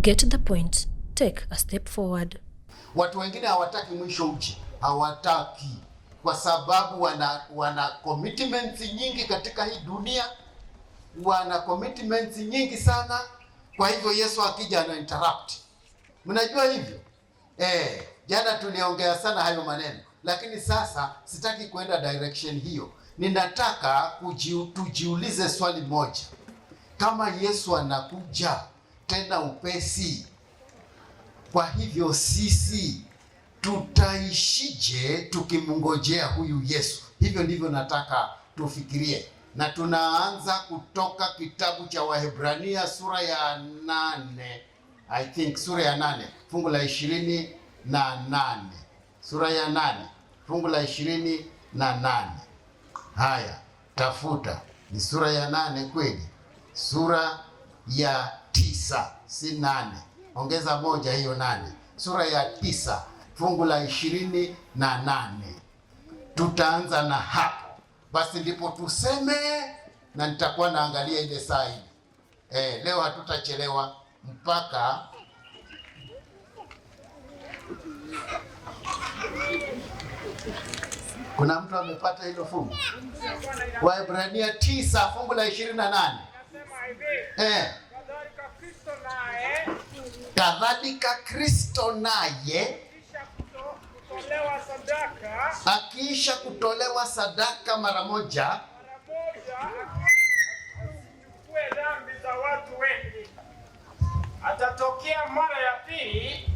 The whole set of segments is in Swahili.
Get the point. Take a step forward. Watu wengine hawataki mwisho uje. Hawataki. Kwa sababu wana commitments nyingi katika hii dunia. Wana commitments nyingi sana. Kwa hivyo Yesu akija ana interrupt. Mnajua hivyo? Jana tuliongea sana hayo maneno. Lakini sasa sitaki kuenda direction hiyo. Ninataka tujiulize swali moja. Kama Yesu anakuja tena upesi, kwa hivyo sisi tutaishije tukimngojea huyu Yesu? Hivyo ndivyo nataka tufikirie. Na tunaanza kutoka kitabu cha Waebrania sura ya 8. I think sura ya 8 fungu la 28. Sura ya 8 fungu la 28. Haya, tafuta. Ni sura ya 8 kweli? Sura ya 9, si 8. Ongeza moja hiyo 8. Sura ya 9 fungu la 28. Tutaanza na hapo. Basi ndipo tuseme, na nitakuwa naangalia ile saa hii. Leo hatutachelewa mpaka kuna mtu amepata hilo fungu. Waebrania 9 fungu la 28. Kadhalika Kristo naye akiisha kutolewa sadaka mara moja asichukue dhambi za watu wengi, atatokea mara ya pili.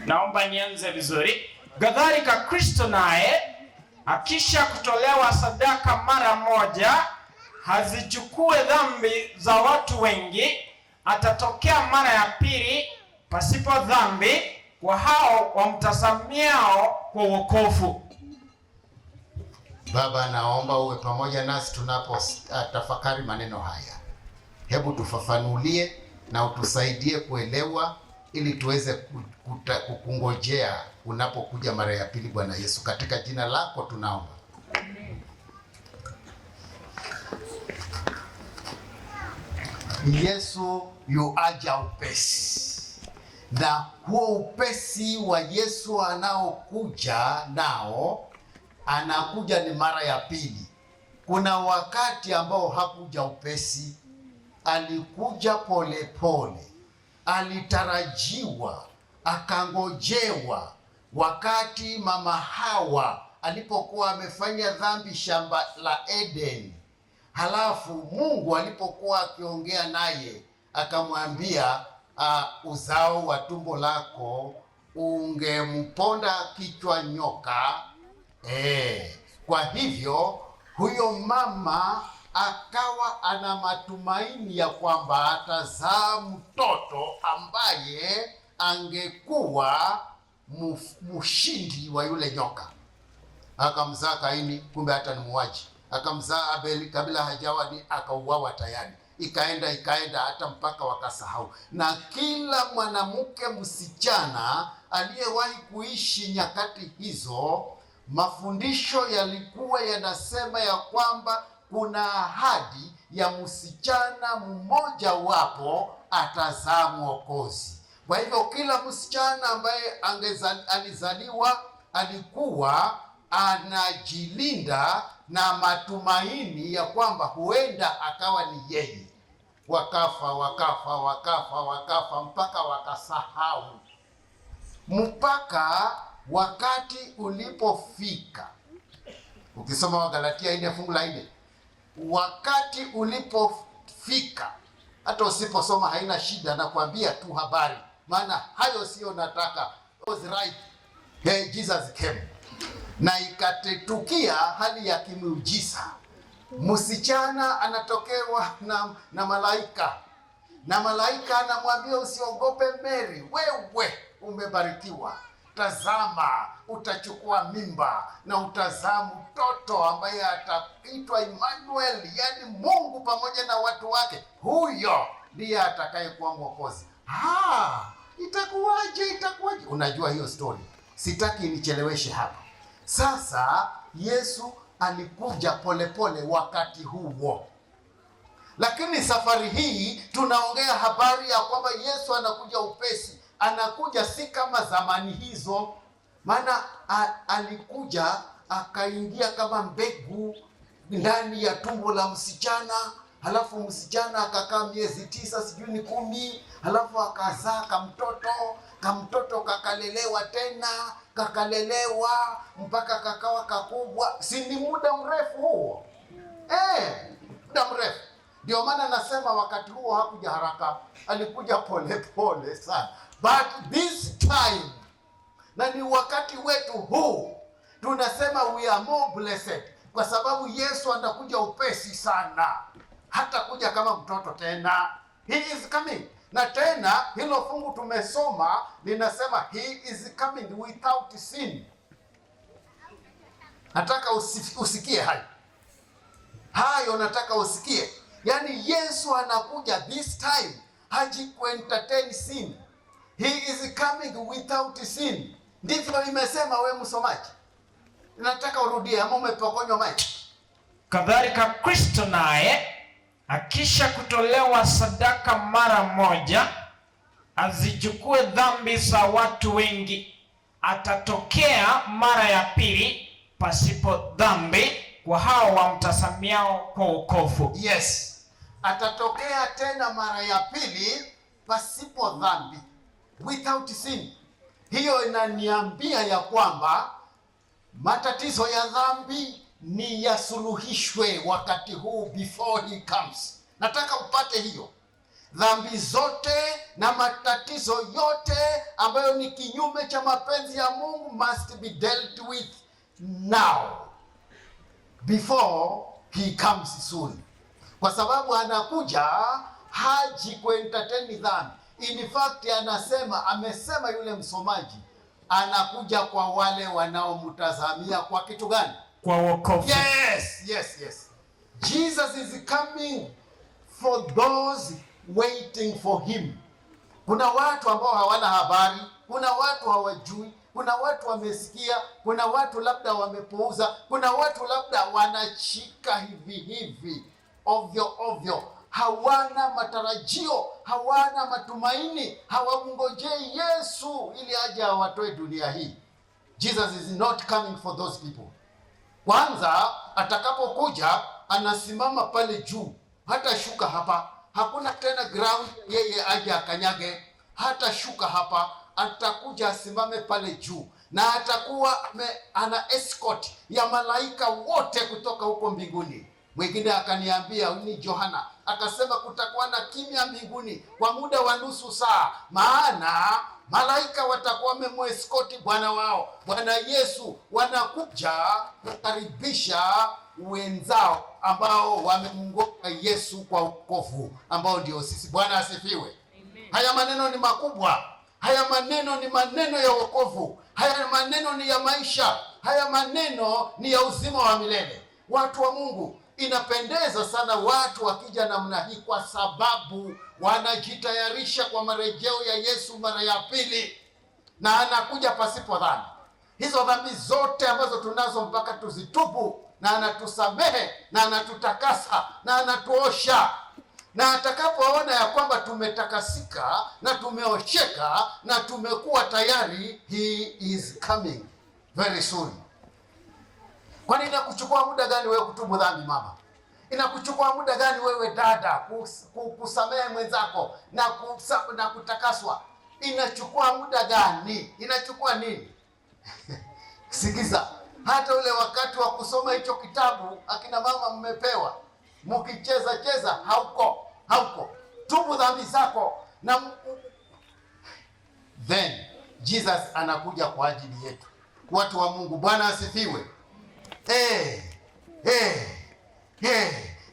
Naomba nianze vizuri. Kadhalika Kristo naye akisha kutolewa sadaka mara moja hazichukue dhambi za watu wengi, atatokea mara ya pili pasipo dhambi kwa hao wamtazamiao kwa wokovu. Baba, naomba uwe pamoja nasi tunapo tafakari maneno haya. Hebu tufafanulie na utusaidie kuelewa ili tuweze kukungojea unapokuja mara ya pili, Bwana Yesu, katika jina lako tunaomba. Yesu yuaja upesi. Na huo upesi wa Yesu anaokuja nao, anakuja ni mara ya pili. Kuna wakati ambao hakuja upesi, alikuja pole pole, alitarajiwa, akangojewa. Wakati mama Hawa alipokuwa amefanya dhambi shamba la Eden, halafu Mungu alipokuwa akiongea naye akamwambia, uzao wa tumbo lako ungemponda kichwa nyoka. Kwa hivyo huyo mama akawa ana matumaini ya kwamba atazaa mtoto ambaye angekuwa mshindi wa yule nyoka. Akamzaa Kaini, kumbe hata ni muuaji. Akamzaa Abeli, kabla hajawa ni akauawa tayari. Ikaenda hata mpaka wakasahau. Na kila mwanamke msichana aliyewahi kuishi nyakati hizo, mafundisho yalikuwa yanasema ya kwamba kuna ahadi ya msichana mmoja wapo atazaa Mwokozi. Kwa hivyo kila msichana ambaye alizaliwa alikuwa anajilinda na matumaini ya kwamba huenda akawa ni yeye. Wakafa mpaka wakasahau, mpaka wakati ulipofika. Ukisoma Wagalatia 4 fungu la 4, wakati ulipofika, hata usiposoma haina shida, nakwambia tu habari, maana hayo sio nataka. It was right. Jesus came. Na ikatetukia hali ya kimuujiza. Msichana anatokewa na malaika. Na malaika anamwambia, usiogope Mary, wewe umebarikiwa. Tazama, utachukua mimba na utazaa mtoto ambaye ataitwa Emmanuel, yani Mungu pamoja na watu wake. Huyo ndiye atakayekuwa Mwokozi. Itakuwaje? Unajua hiyo story. Sitaki nicheleweshe hapa. Sasa Yesu alikuja polepole wakati huo. Lakini safari hii tunaongea habari ya kwamba Yesu anakuja upesi. Anakuja si kama zamani hizo, maana alikuja akaingia kama mbegu ndani ya tumbo la msichana, halafu msichana akakaa miezi 9 sijui ni 10, halafu akazaa kamtoto kakalelewa tena, kakalelewa mpaka kakawa kakubwa. Si ni muda mrefu huo? Muda mrefu. Ndio maana nasema wakati huo hakuja haraka, alikuja pole sana. But this time, na ni wakati wetu huu, tunasema we are more blessed, kwa sababu Yesu anakuja upesi sana. Hata kuja kama mtoto tena. He is coming. Na tena hilo fungu tumesoma linasema he is coming without sin. Nataka usikie hayo nataka usikie. Yani Yesu anakuja this time, haji kuentertain sin. He is coming without sin. Ndivyo imesema, we msomaji. Nataka urudie ama umepokonywa maji. Kadhalika Kristo naye akisha kutolewa sadaka mara moja azichukue dhambi za watu wengi, atatokea mara ya pili pasipo dhambi kwa hao wamtazamiao kwa wokovu. Yes. Atatokea tena mara ya pili pasipo dhambi, without sin. Hiyo inaniambia ya kwamba matatizo ya dhambi ni yasuluhishwe wakati huu, before he comes. Nataka upate hiyo. Dhambi zote na matatizo yote ambayo ni kinyume cha mapenzi ya Mungu must be dealt with now, before he comes soon. Kwa sababu anakuja, haji kuentertain dhambi. In fact amesema yule msomaji, anakuja kwa wale wanaomtazamia kwa kitu gani? Kwa wokovu. Yes. Jesus is coming for those waiting for him. Kuna watu ambao hawana habari, kuna watu hawajui, kuna watu wamesikia, kuna watu labda wamepuuza, kuna watu labda wanachika hivi ovyo. Hawana matarajio, hawana matumaini, hawamngojei Yesu ili aje awatoe dunia hii. Jesus is not coming for those people. Kwanza atakapokuja anasimama pale juu, hata shuka hapa, hakuna tena ground yeye aje akanyage, hata shuka hapa, atakuja asimame pale juu, na atakuwa ana escort ya malaika wote kutoka huko mbinguni. Mwingine akaniambia, ni Yohana, akasema kutakuwa na kimya mbinguni kwa muda wa nusu saa, maana malaika watakuwa wamemweskoti Bwana wao, Bwana Yesu. Wanakuja kukaribisha wenzao ambao wamemngoja Yesu kwa wokovu, ambao ndio sisi. Bwana asifiwe. Amen. Haya maneno ni makubwa. Haya maneno ni maneno ya wokovu. Haya maneno ni ya maisha. Haya maneno ni ya uzima wa milele. Watu wa Mungu, inapendeza sana watu wakija namna hii, kwa sababu wanajitayarisha kwa marejeo ya Yesu mara ya pili, na anakuja pasipo dhambi. Hizo dhambi zote ambazo tunazo mpaka tuzitubu, na anatusamehe na anatutakasa na anatuosha, na atakapoona ya kwamba tumetakasika na tumeosheka na tumekuwa tayari, he is coming very soon. Kwani inakuchukua muda gani wewe kutubu dhambi, mama? Inakuchukua muda gani wewe dada kusamehe mwenzako na kutakaswa? Inachukua muda gani? Inachukua nini? Sikiza, hata ule wakati wa kusoma hicho kitabu akina mama mmepewa, mkicheza hauko. Tubu dhambi zako, na then Jesus anakuja kwa ajili yetu. Watu wa Mungu, Bwana asifiwe.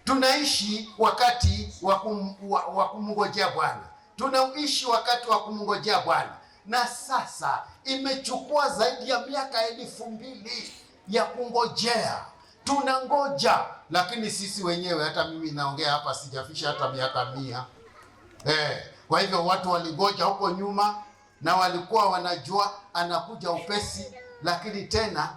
Tunaishi wakati wa kumngojea Bwana. Tunaishi wakati wa kumngojea Bwana. Na sasa imechukua zaidi ya miaka 2000 ya kungojea. Tunangoja, lakini sisi wenyewe, hata mimi naongea hapa, sijafisha hata miaka 100. Kwa hivyo watu walingoja huko nyuma na walikuwa wanajua anakuja upesi, lakini tena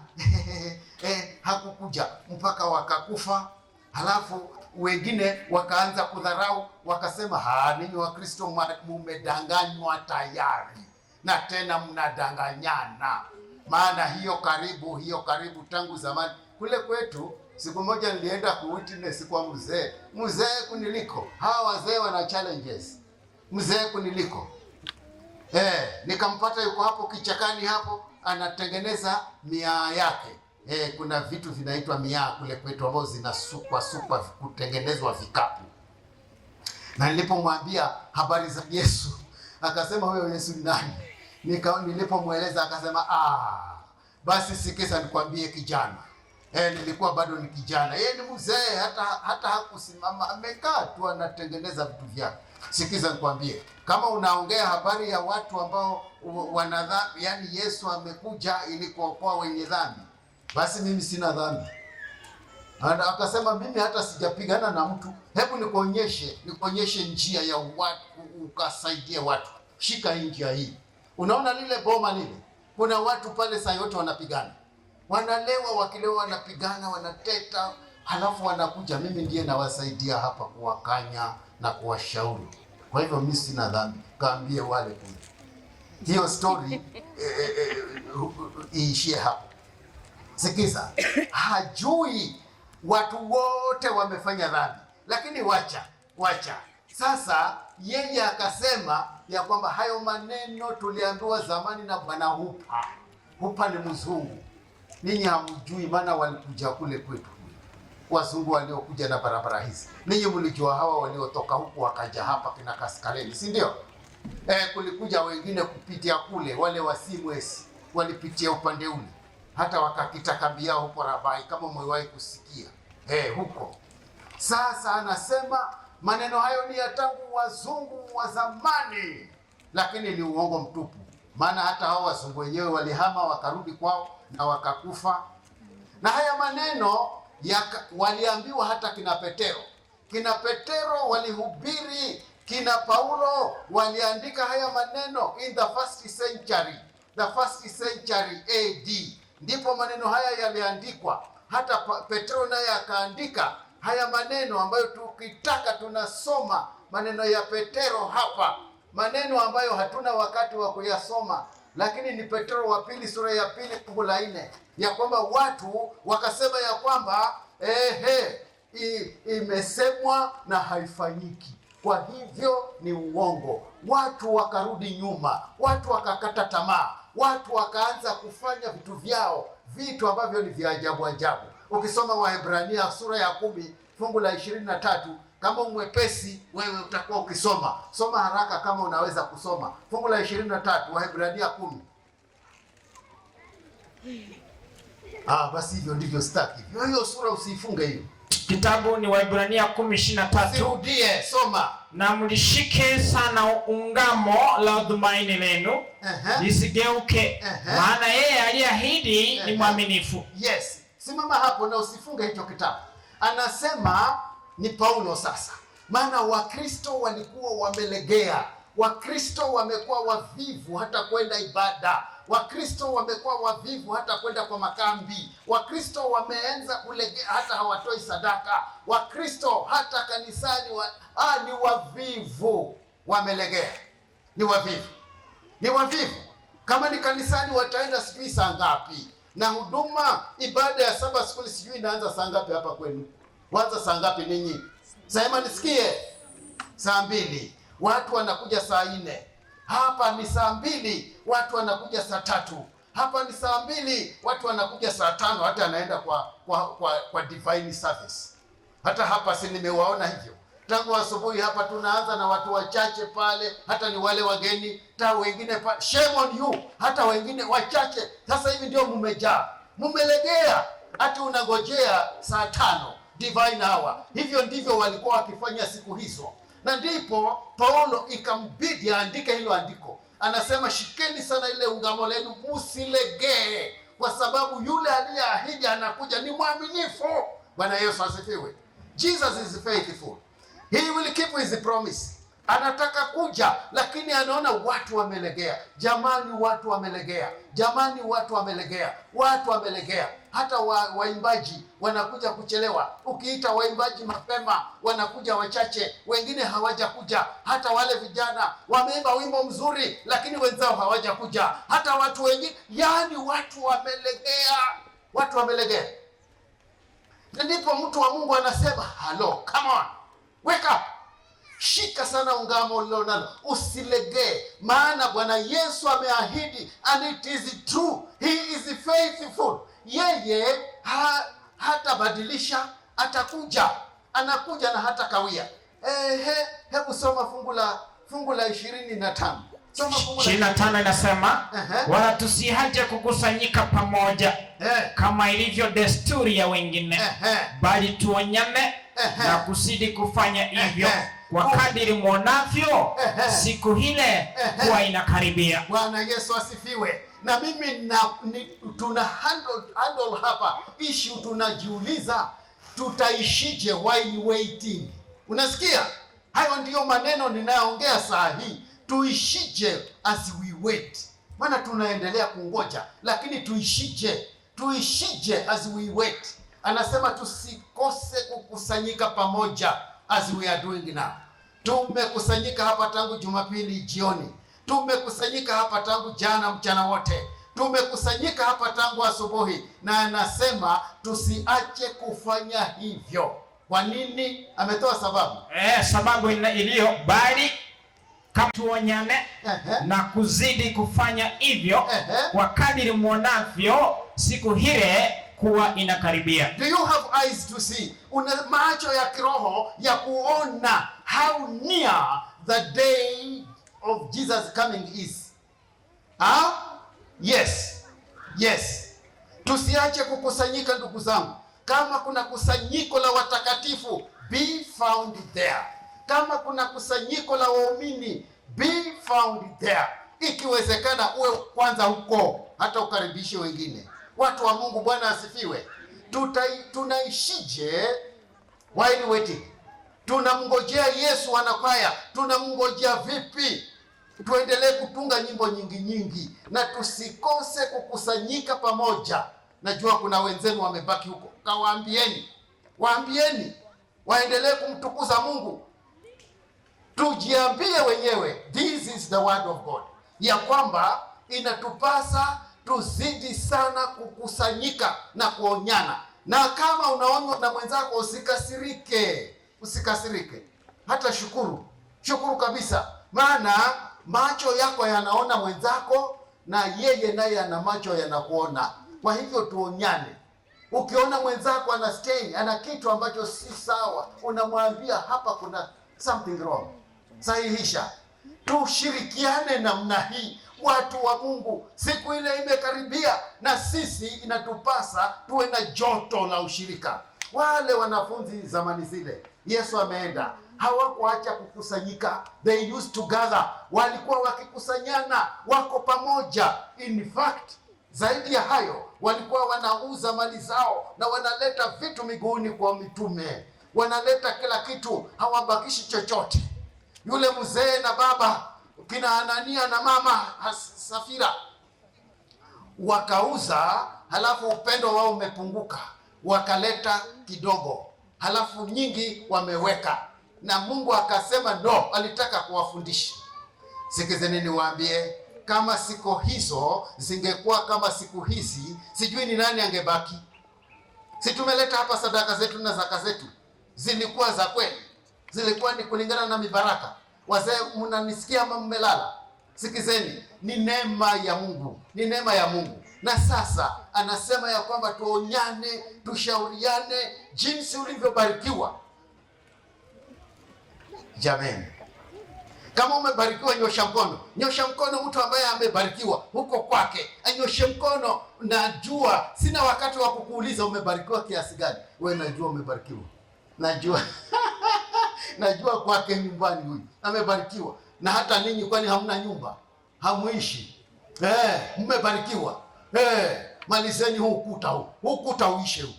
hakukuja mpaka wakakufa. Halafu wengine wakaanza kudharau, wakasema ninyi Wakristo mumedanganywa tayari, na tena mnadanganyana. Maana hiyo karibu tangu zamani. Kule kwetu siku moja nilienda kuwitness kwa mzee kuniliko. Hawa wazee wana challenges. Mzee kuniliko. Nikampata yuko hapo kichakani hapo anatengeneza miaa yake. Kuna vitu vinaitwa miaa kule kwetu ambazo zinasukwa kutengenezwa vikapu. Na nilipomwambia habari za Yesu, akasema huyo Yesu ni nani? Nilipomweleza akasema basi sikiza nikwambie kijana. Nilikuwa bado ni kijana. Yeye ni mzee, hata hakusimama, amekaa tu anatengeneza vitu vyake. Sikiza nikwambie, kama unaongea habari ya watu ambao wanadhambi, yani Yesu amekuja ili kuokoa wenye dhambi, basi mimi sina dhambi. Akasema mimi hata sijapigana na mtu. Hebu nikuonyeshe njia ya watu, ukasaidie watu. Shika njia hii. Unaona lile boma lile? Kuna watu pale saa yote wanapigana. Wanalewa, wakilewa wanapigana, wanateta, halafu wanakuja. Mimi ndiye nawasaidia hapa kuwakanya na kuwashauri. Kwa hivyo mimi sina dhambi. Kaambie wale kule. Hiyo story iishie hapo. Sikiza. Hajui watu wote wamefanya dhambi. Lakini wacha. Sasa yeye akasema ya kwamba hayo maneno tuliambiwa zamani na Bwana Hupa ni mzungu. Ninyi hamjui, maana walikuja kule kwetu. Wazungu waliokuja na barabara hizi. Ninyi mlijua hawa waliotoka huku wakaja hapa kina Kaskaleni, si ndio? Kulikuja wengine kupitia kule, wale wa Simwesi walipitia upande ule. Hata wakakita kambi yao huko Rabai, kama mwewahi kusikia. Huko. Sasa anasema maneno hayo ni ya tangu wazungu wa zamani, lakini ni uongo mtupu. Maana hata hao wazungu wenyewe walihama wakarudi kwao na wakakufa. Na haya maneno waliambiwa hata kina Petero walihubiri, kina Paulo waliandika haya maneno in the first century AD. Ndipo maneno haya yaliandikwa. Hata Petro naye akaandika haya maneno ambayo tukitaka tunasoma maneno ya Petro hapa, maneno ambayo hatuna wakati wa kuyasoma, lakini ni Petro wa pili sura ya 2 fungu la 4, ya kwamba watu wakasema ya kwamba imesemwa na haifanyiki, kwa hivyo ni uongo. Watu wakarudi nyuma, watu wakakata tamaa, watu wakaanza kufanya vitu vyao, vitu ambavyo ni vya ajabu. Ukisoma Waebrania sura ya 10 fungu la 23, kama umwepesi wewe utakuwa ukisoma. Soma haraka kama unaweza kusoma. Fungu la 23 Waebrania 10. Basi hivyo ndivyo staki. Hiyo sura usiifunge hiyo. Kitabu ni Waebrania 10:23. Sirudie, soma. Na mlishike sana ungamo la tumaini lenu, lisigeuke, maana yeye aliyeahidi ni mwaminifu. Yes. Simama hapo na usifunge hicho kitabu. Anasema ni Paulo sasa. Maana Wakristo walikuwa wamelegea. Wakristo wamekuwa wavivu hata kwenda ibada. Wakristo wamekuwa wavivu hata kwenda kwa makambi. Wakristo wameanza kulegea hata hawatoi sadaka. Wakristo hata kanisani ni wavivu. Wamelegea. Ni wavivu. Kama ni kanisani wataenda sijui saa ngapi. Na huduma ibada ya Sabbath school sijui inaanza saa ngapi hapa kwenu. Waanza saa ngapi ninyi? Sema nisikie. Saa 2. Watu wanakuja saa 4. Hapa ni saa 2, watu wanakuja saa 3. Hapa ni saa 2, watu wanakuja saa 5, hata anaenda kwa divine service. Hata hapa si nimewaona hivyo. Tangu asubuhi hapa tunaanza na watu wachache pale, hata ni wale wageni, hata wengine pale. Shame on you. Hata wengine wachache. Sasa hivi ndio mmejaa. Mmelegea. Hata unangojea saa 5 divine hour. Hivyo ndivyo walikuwa wakifanya siku hizo. Na ndipo Paulo ikambidi aandike hilo andiko. Anasema shikeni sana ile ungamo lenu, msilegee, kwa sababu yule aliyeahidi anakuja, ni mwaminifu. Bwana Yesu asifiwe. Jesus is faithful. He will keep his promise. anataka kuja, lakini anaona watu wamelegea. Jamani, watu wamelegea. Jamani, watu wamelegea. Watu wamelegea. Hata waimbaji wanakuja kuchelewa. Ukiita waimbaji mapema wanakuja wachache, wengine hawajakuja. Hata wale vijana wameimba wimbo mzuri, lakini wenzao hawajakuja. Hata watu wengine, yani watu wamelegea. Watu wamelegea. Na ndipo mtu wa Mungu anasema, hello, come on, wake up. Shika sana ungamo ulilonalo, usilegee, maana Bwana Yesu ameahidi, and it is true, he is faithful. Yeye hatabadilisha, atakuja, anakuja na hata kawia. Hebu soma fungu la 25. Soma fungu la 25 inasema, wala tusiache kukusanyika pamoja kama ilivyo desturi ya wengine, bali tuonyane na kuzidi kufanya hivyo kwa kadiri mwonavyo siku ile kuwa inakaribia. Bwana Yesu asifiwe. Na mimi tuna handle hapa issue, tunajiuliza tutaishije while waiting. Unasikia? Hayo ndiyo maneno ninayoongea saa hii. Tuishije as we wait. Maana tunaendelea kungoja, lakini tuishije as we wait. Anasema tusikose kukusanyika pamoja as we are doing now. Tumekusanyika hapa tangu Jumapili jioni. Tumekusanyika hapa tangu jana mchana wote. Tumekusanyika hapa tangu asubuhi, na anasema tusiache kufanya hivyo. Kwa nini? Ametoa sababu. Sababu iliyo bali kama tuonyane na kuzidi kufanya hivyo kwa kadiri mwonavyo siku ile kuwa inakaribia. Do you have eyes to see? Una macho ya kiroho ya kuona how near the day of Jesus coming is? Yes. Tusiache kukusanyika ndugu zangu. Kama kuna kusanyiko la watakatifu, be found there. Kama kuna kusanyiko la waumini, be found there. Ikiwezekana uwe kwanza huko, hata ukaribishe wengine. Watu wa Mungu, Bwana asifiwe. Tunaishije while waiting? Tunamngojea Yesu anakwaya. Tunamngojea vipi? Tuendelee kutunga nyimbo nyingi na tusikose kukusanyika pamoja. Najua kuna wenzenu wamebaki huko. Waambieni waendelee kumtukuza Mungu. Tujiambie wenyewe, this is the word of God, ya kwamba inatupasa tuzidi sana kukusanyika na kuonyana. Na kama unaonywa na mwenzako, usikasirike. Hata shukuru kabisa, maana macho yako yanaona mwenzako na yeye naye ana macho yanakuona. Kwa hivyo tuonyane. Ukiona mwenzako ana kitu ambacho si sawa, unamwambia hapa kuna something wrong, sahihisha. Tushirikiane namna hii. Watu wa Mungu, siku ile imekaribia, na sisi inatupasa tuwe na joto la ushirika. Wale wanafunzi zamani zile Yesu ameenda, hawakuacha kukusanyika. They used to gather. Walikuwa wakikusanyana, wako pamoja. In fact, zaidi ya hayo, walikuwa wanauza mali zao na wanaleta vitu miguuni kwa mitume. Wanaleta kila kitu, hawabakishi chochote. Yule mzee na baba, kina Anania na mama Safira, wakauza, halafu upendo wao umepunguka, wakaleta kidogo, halafu nyingi wameweka. Na Mungu akasema no, alitaka kuwafundisha. Sikizeni niwaambie, kama siku hizo zingekuwa kama siku hizi, sijui ni nani angebaki. Si tumeleta hapa sadaka zetu na zaka zetu, zilikuwa za kweli? Zilikuwa ni kulingana na mibaraka? Wazee mnanisikia ama mmelala? Sikizeni, ni neema ya Mungu, ni neema ya Mungu. Na sasa anasema ya kwamba tuonyane, tushauriane jinsi ulivyobarikiwa. Jameni, kama umebarikiwa, nyosha mkono. Nyosha mkono mtu ambaye amebarikiwa huko kwake, anyoshe mkono. Najua sina wakati wa kukuuliza umebarikiwa kiasi gani. Wewe najua umebarikiwa. Najua najua kwake nyumbani huyu amebarikiwa. Na hata ninyi, kwani hamna nyumba? Hamuishi? Mmebarikiwa. Malizeni huu ukuta uishe huu.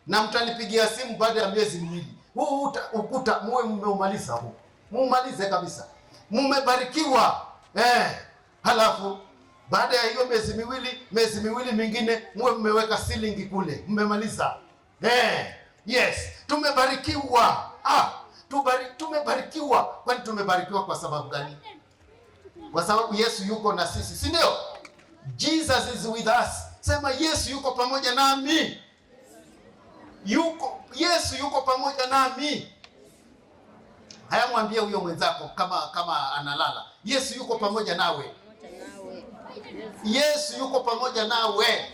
Na mtanipigia simu baada ya miezi miwili. Huu ukuta muwe mmeumaliza huu. Muumalize kabisa. Mmebarikiwa. Halafu baada ya hiyo miezi miwili mingine muwe mmeweka silingi kule. Mmemaliza. Yes, tumebarikiwa. Tumebarikiwa. Kwani tumebarikiwa kwa sababu gani? Kwa sababu Yesu yuko na sisi, si ndio? Jesus is with us. Sema Yesu yuko pamoja nami. Yesu yuko pamoja nami. Haya, mwambie huyo mwenzako kama analala. Yesu yuko pamoja nawe. Yesu yuko pamoja nawe.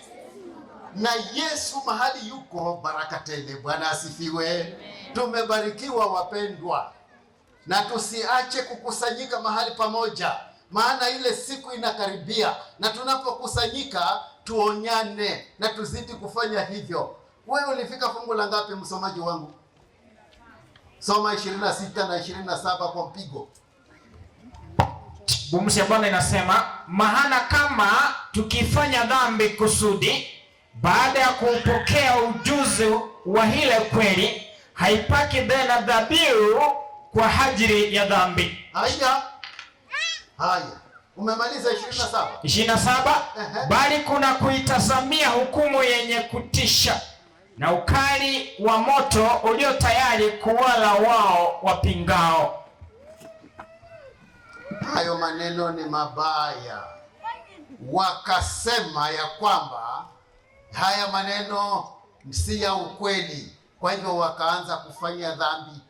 Na Yesu mahali yuko baraka tele. Bwana asifiwe. Tumebarikiwa wapendwa. Na tusiache kukusanyika mahali pamoja, maana ile siku inakaribia, na tunapokusanyika tuonyane na tuzidi kufanya hivyo. Wewe ulifika fungu la ngapi msomaji wangu? Soma 26 na 27 kwa mpigo. Bumsi ya Bwana inasema, maana kama tukifanya dhambi kusudi, baada ya kupokea ujuzi wa ile kweli, haipaki tena dhabihu kwa ajili ya dhambi. Haya. Umemaliza 27? 27. Bali kuna kuitazamia hukumu yenye kutisha na ukali wa moto ulio tayari kuwala wao wapingao. Hayo maneno ni mabaya. Wakasema ya kwamba haya maneno si ya ukweli. Kwa hivyo wakaanza kufanya dhambi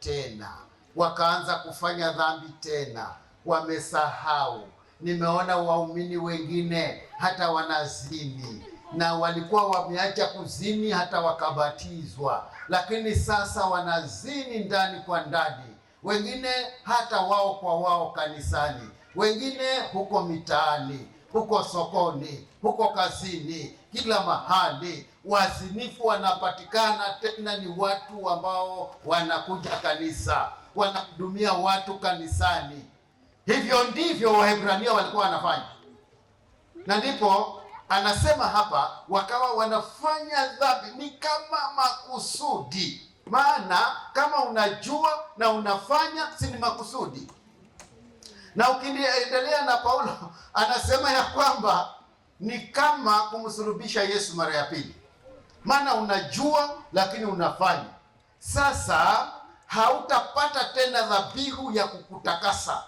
tena. Wamesahau. Nimeona waumini wengine hata wanazini, na walikuwa wameacha kuzini hata wakabatizwa, lakini sasa wanazini ndani kwa ndani. Wengine hata wao kwa wao kanisani, wengine huko mitaani, huko sokoni, huko kazini, kila mahali wazinifu wanapatikana. Tena ni watu ambao wanakuja kanisa, wanahudumia watu kanisani. Hivyo ndivyo Waebrania walikuwa wanafanya, na ndipo anasema hapa, wakawa wanafanya dhambi ni kama makusudi. Maana kama unajua na unafanya, si ni makusudi? Na ukiendelea na Paulo anasema ya kwamba ni kama kumsulubisha Yesu mara ya pili. Maana unajua lakini unafanya. Sasa hautapata tena dhabihu ya kukutakasa.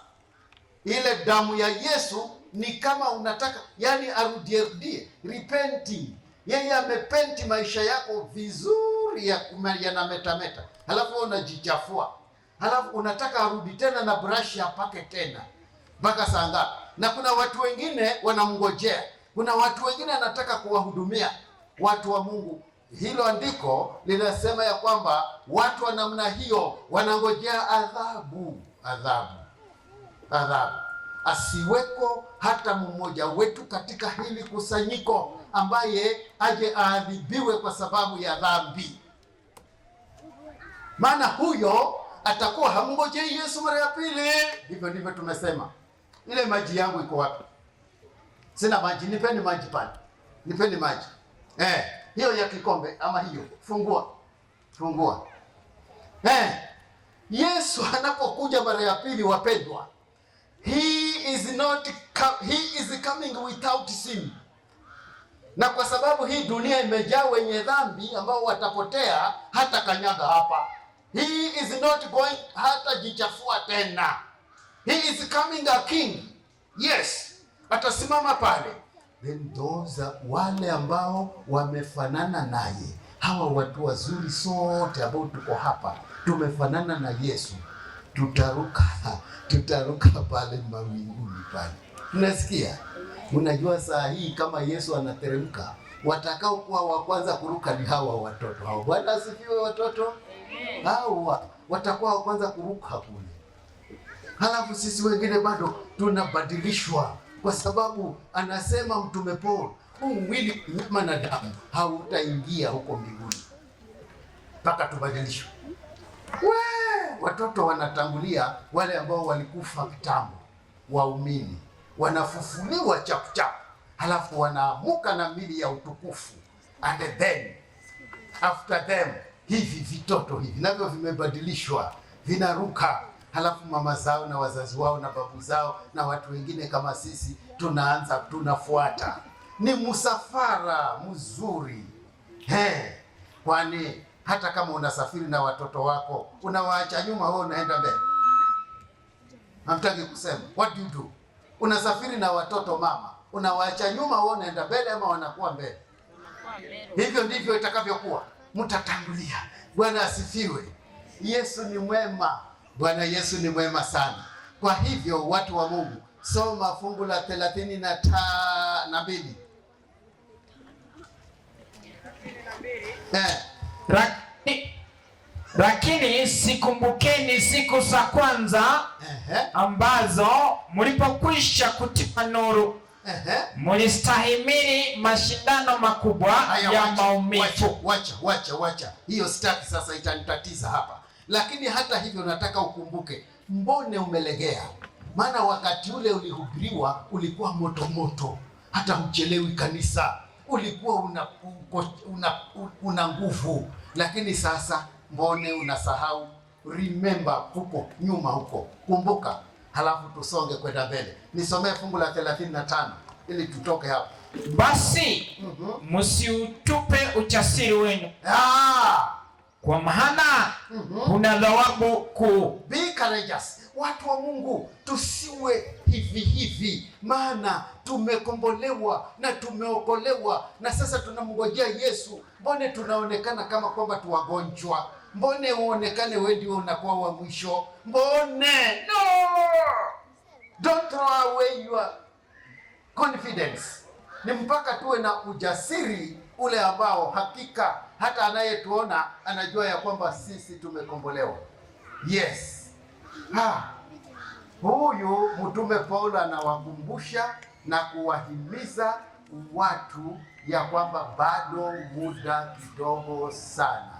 Ile damu ya Yesu ni kama unataka, yani arudie, repenting. Yeye amepenti maisha yako vizuri yanametameta, halafu unajichafua, halafu unataka arudi tena na brush apake tena. Mpaka saa ngapi? Na kuna watu wengine wanamngojea, kuna watu wengine anataka kuwahudumia watu wa Mungu. Hilo andiko linasema ya kwamba watu wa namna hiyo wanangojea adhabu. Asiweko hata mmoja wetu katika hili kusanyiko ambaye aje aadhibiwe kwa sababu ya dhambi. Maana huyo atakuwa hamngojei Yesu mara ya pili. Hivyo ndivyo tumesema. Ile maji yangu iko wapi? Sina maji, nipeni maji pale. Nipeni maji. Hiyo ya kikombe ama hiyo. Fungua. Yesu anapokuja mara ya pili, wapendwa, He is coming without sin. Na kwa sababu hii dunia imejaa wenye dhambi ambao watapotea hata kanyaga hapa. He is not going hata jichafua tena. He is coming a king. Yes, atasimama pale. Then those wale ambao wamefanana naye, hawa watu wazuri sote ambao tuko hapa tumefanana na Yesu, tutaruka pale mawinguni pale. Unasikia? Unajua saa hii kama Yesu anateremka, watakao kuwa wa kwanza kuruka ni hawa watoto. Hao, Bwana asifiwe watoto. Hawa watakuwa wa kwanza kuruka kule. Halafu sisi wengine bado tunabadilishwa, kwa sababu anasema Mtume Paulo, huu mwili nyama na damu hautaingia huko mbinguni mpaka tubadilishwe. Watoto wanatangulia wale ambao walikufa kitambo, waumini wanafufuliwa chapu, halafu wanaamuka na mili ya utukufu. And then after them, hivi vitoto hivi navyo vimebadilishwa, vinaruka, halafu mama zao na wazazi wao na babu zao na watu wengine kama sisi tunafuata. Ni msafara mzuri. Kwani hata kama unasafiri na watoto wako, unawaacha nyuma, wewe unaenda mbele? Hamtaki kusema. What do you do? Unasafiri na watoto mama, unawaacha nyuma, wewe unaenda mbele ama wanakuwa mbele? Hivyo ndivyo itakavyokuwa. Mtatangulia. Bwana asifiwe. Yesu ni mwema. Bwana Yesu ni mwema sana. Kwa hivyo watu wa Mungu, soma fungu la 32. Lakini sikumbukeni siku za kwanza ambazo mlipokwisha kutiwa nuru, mlistahimili mashindano makubwa ya maumivu. Wacha. Hiyo sitaki sasa, itanitatiza hapa. Lakini hata hivyo nataka ukumbuke, mbone umelegea. Maana wakati ule ulihubiriwa ulikuwa moto, hata huchelewi kanisa, ulikuwa una nguvu. Lakini sasa mbone unasahau? Remember huko nyuma huko, kumbuka, halafu tusonge kwenda mbele. Nisomee fungu la 35 ili tutoke hapa. Basi msiutupe ujasiri wenu, kwa maana kuna thawabu kuu. Be courageous. Watu wa Mungu, tusiwe hivi, maana tumekombolewa na tumeokolewa, na sasa tunamngojea Yesu. Mbone tunaonekana kama kwamba tu wagonjwa? Mbone uonekane wewe ndio unakuwa wa mwisho? Mbone? No! Don't throw away your confidence. Ni mpaka tuwe na ujasiri ule ambao hakika hata anayetuona anajua ya kwamba sisi tumekombolewa. Yes. Huyu mtume Paulo anawakumbusha na kuwahimiza watu ya kwamba bado muda kidogo sana.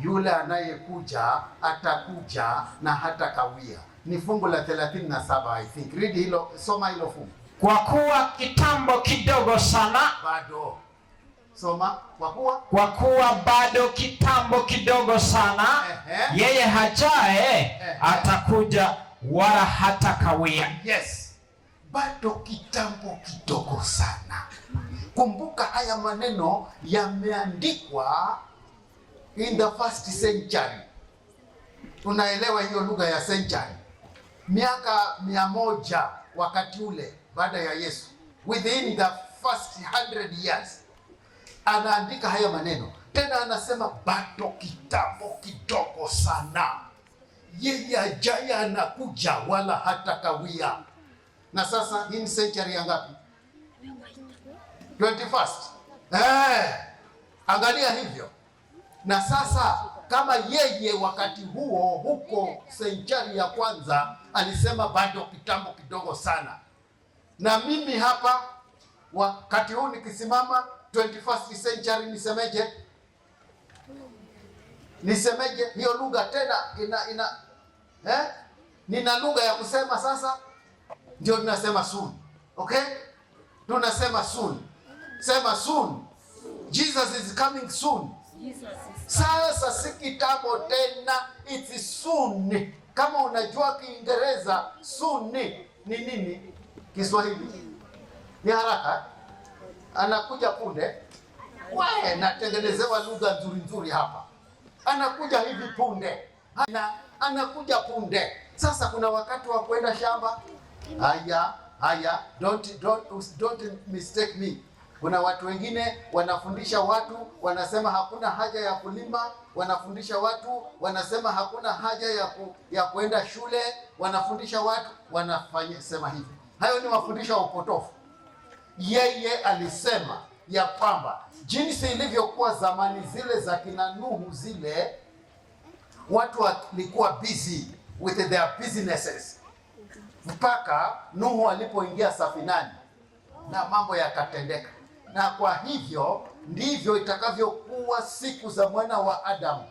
Yule anayekuja atakuja na hata kawia. Ni fungu la 37 I think. Read hilo, soma hilo fungu. Kwa kuwa kitambo kidogo sana. Bado. Soma. Kwa kuwa bado kitambo kidogo sana, yeye hajaye atakuja wala hata kawia. Yes. Bado kitambo kidogo sana. Kumbuka haya maneno yameandikwa in the first century. Unaelewa hiyo lugha ya century? Miaka 100 wakati ule baada ya Yesu. Within the first 100 years. Anaandika haya maneno. Tena anasema bado kitambo kidogo sana, yeye ajaye anakuja wala hata kawia. Na sasa hii ni century ya ngapi? 21st. Angalia hivyo. Na sasa kama yeye wakati huo huko century ya kwanza alisema bado kitambo kidogo sana, na mimi hapa wakati huu nikisimama 21st century nisemeje hiyo lugha tena nina lugha ya kusema sasa, ndio tunasema soon. Okay? Tunasema soon. Sema soon. Jesus is coming soon. Sasa si kitambo tena, it's soon. Kama unajua Kiingereza soon ni nini? Kiswahili ni haraka. Anakuja punde. Wewe natengenezewa lugha nzuri hapa. Anakuja hivi punde. Anakuja punde. Sasa kuna wakati wa kwenda shamba. Haya, don't mistake me. Kuna watu wengine wanafundisha watu, wanasema hakuna haja ya kulima, wanafundisha watu, wanasema hakuna haja ya kuenda shule, wanafundisha watu, sema hivi. Hayo ni mafundisho ya upotofu. Yeye alisema ya kwamba jinsi ilivyokuwa zamani zile za kina Nuhu zile, watu walikuwa busy with their businesses mpaka Nuhu alipoingia safinani na mambo yakatendeka. Na kwa hivyo ndivyo itakavyokuwa siku za mwana wa Adamu.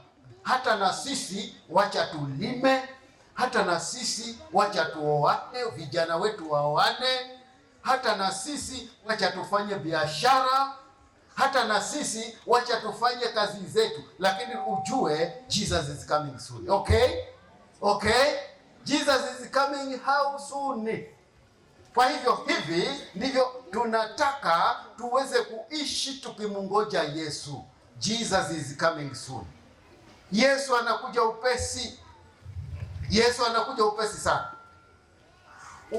Hata na sisi wacha tulime, hata na sisi wacha tuoane, vijana wetu waoane, hata na sisi wacha tufanye biashara, hata na sisi wacha tufanye kazi zetu, lakini ujue Jesus is coming soon. Okay? Jesus is coming how soon? Kwa hivyo hivi ndivyo tunataka tuweze kuishi tukimungoja Yesu. Jesus is coming soon. Yesu anakuja upesi. Yesu anakuja upesi sana.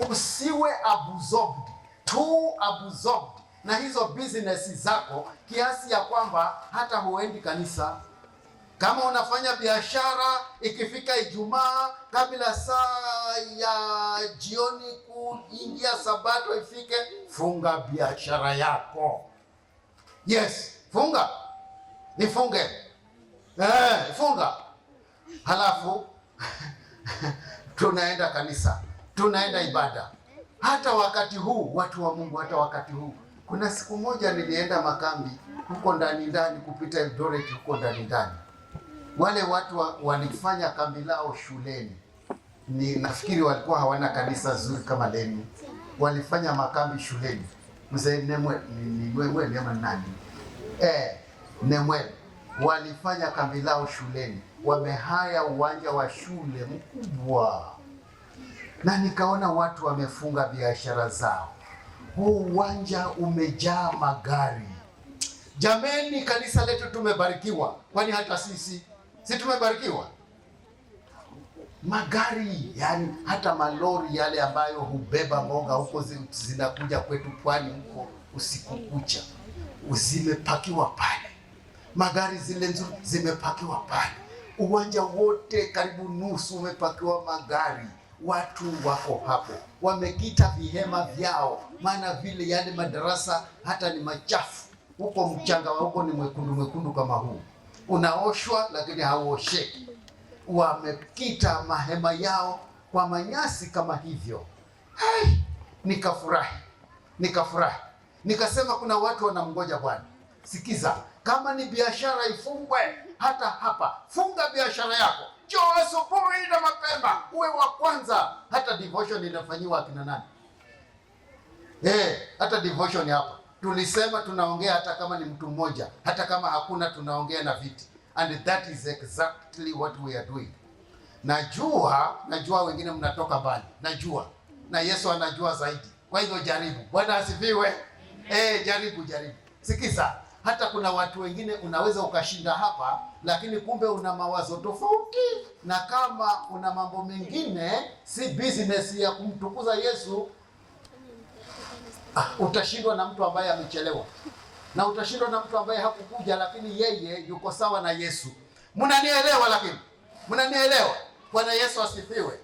Usiwe absorbed, too absorbed na hizo business zako kiasi ya kwamba hata huendi kanisa. Kama unafanya biashara, ikifika Ijumaa kabla saa ya jioni kuingia Sabato ifike, funga biashara yako. Yes, funga. Nifunge. Funga. Halafu tunaenda kanisa, tunaenda ibada. Hata wakati huu, watu wa Mungu, hata wakati huu. Kuna siku moja nilienda makambi huko ndani kupita Eldoret huko ndani. Wale watu walifanya kambi lao shuleni. Nafikiri walikuwa hawana kanisa zuri kama lenu. Walifanya makambi shuleni. Mzee Nemwele ama nani? Nemwele. Walifanya kambi lao shuleni. Wamehaya uwanja wa shule mkubwa. Na nikaona watu wamefunga biashara zao. Huu uwanja umejaa magari. Jameni, kanisa letu tumebarikiwa. Kwani hata sisi si tumebarikiwa? Magari, yani hata malori yale ambayo hubeba mboga huko zinakuja kwetu pwani huko usiku kucha, zimepakiwa pale. Magari zile nzuri zimepakiwa pale. Uwanja wote karibu nusu umepakiwa magari. Watu wako hapo, wamekita vihema vyao, maana vile yale madarasa hata ni machafu. Huko mchanga wa huko ni mwekundu kama huu. Unaoshwa lakini hauosheki. Wamekita mahema yao kwa manyasi kama hivyo. Nikafurahi. Nikasema kuna watu wanamngoja Bwana. Sikiza, kama ni biashara ifungwe, hata hapa funga biashara yako. Njoo asubuhi na mapema, uwe wa kwanza. Hata devotion inafanyiwa akina nani? Hata devotion hapa. Tulisema tunaongea hata kama ni mtu mmoja, hata kama hakuna tunaongea na viti. And that is exactly what we are doing. Najua wengine mnatoka mbali. Najua. Na Yesu anajua zaidi. Kwa hivyo jaribu. Bwana asifiwe. Jaribu. Sikiza, hata kuna watu wengine unaweza ukashinda hapa, lakini kumbe una mawazo tofauti. Na kama una mambo mengine, si business ya kumtukuza Yesu, utashindwa na mtu ambaye amechelewa. Na utashindwa na mtu ambaye hakukuja lakini yeye yuko sawa na Yesu. Mnanielewa lakini? Mnanielewa? Bwana Yesu asifiwe.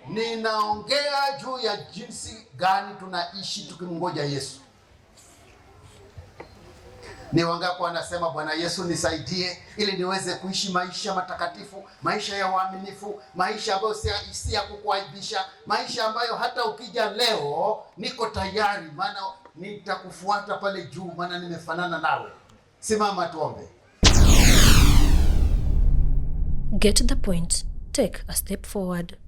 Ninaongea juu ya jinsi gani tunaishi tukimngoja Yesu. Ni wangapi wanasema Bwana Yesu nisaidie ili niweze kuishi maisha matakatifu, maisha ya uaminifu, maisha ambayo si ya kukuaibisha, maisha ambayo hata ukija leo niko tayari, maana nitakufuata pale juu, maana nimefanana nawe. Simama tuombe. Get the point. Take a step forward.